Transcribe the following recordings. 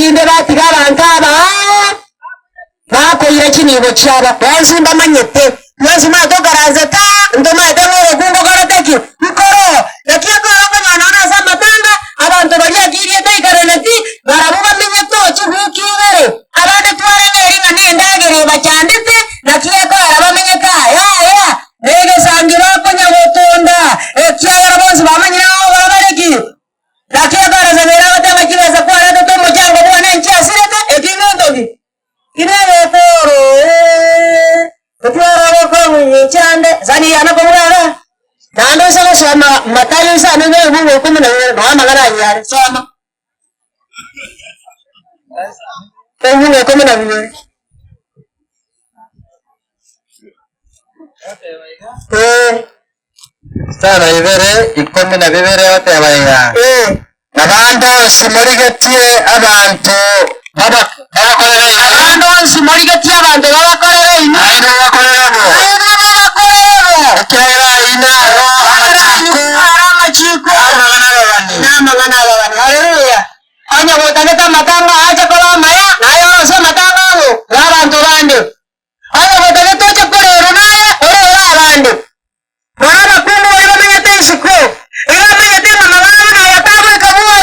tinde batigara ntaba bako ira kinibo cyaba bazimba manyete bazima dogaraze ta ndoma dengoro gungo garateki bikoro yakiye ko abana nasa matanga abantu bari agiriye daikareleti barabuba minyeto cyubukire abane tware ngeringa nindagere bacyandite nakiye ko arabamenyeka ya nege sangira ko nyabotonda ekyara bonzi bamanyira aho barabareki nakiye ko arazabera batanga kibeza ko arado to mujyango bone ncyasirete ekinondogi kinere poro twara ko mwicyande zani yana ko mwana nando sala shama matayo sana ngewe ko mwana magana yari soma ko mwana mwe sana ibere ikome na bibere yote abayiga abantu simurigetie abantu abantu simurigetie abantu babakorera ino kera inaro amachiko namagana abantu haleluya anya botageta matanga acha kola maya nayo se matanga ngo abantu bande anya botageta acha kola nayo ore abande bana kundu bamenye tesiko bamenye tema magana na yatabu kabua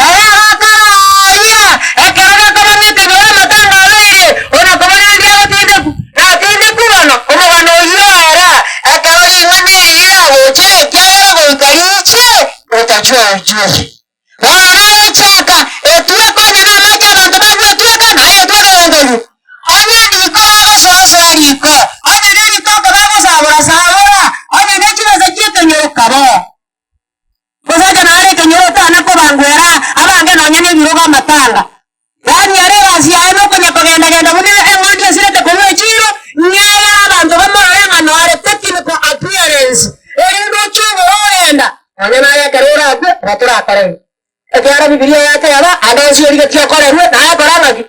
aya bakaya ekera kama mite bana matanga wewe ona kama ndio tinde kubano omugano yera akabali ngane yabo cyekera bukariche utachwa uchuzi wana chaka etuwe kone na macha abantu bagwe tuweka naye tuweka ngani anya niko sasa niko anya niko kabako sabura anya nchibaza kiete nyokabo kuzaga nare kenyota nako bangwera abange nonyene biroga matanga yani yare basi ayemo kwenye kugenda bunile engondia sirete kumwe chiro nyaya abantu bamoranga no are technical appearance erindo chugo oyenda anya naye karura ate batura kare ekara bibilia yake yaba adasi yori ke tiokore ruwe na ya koranga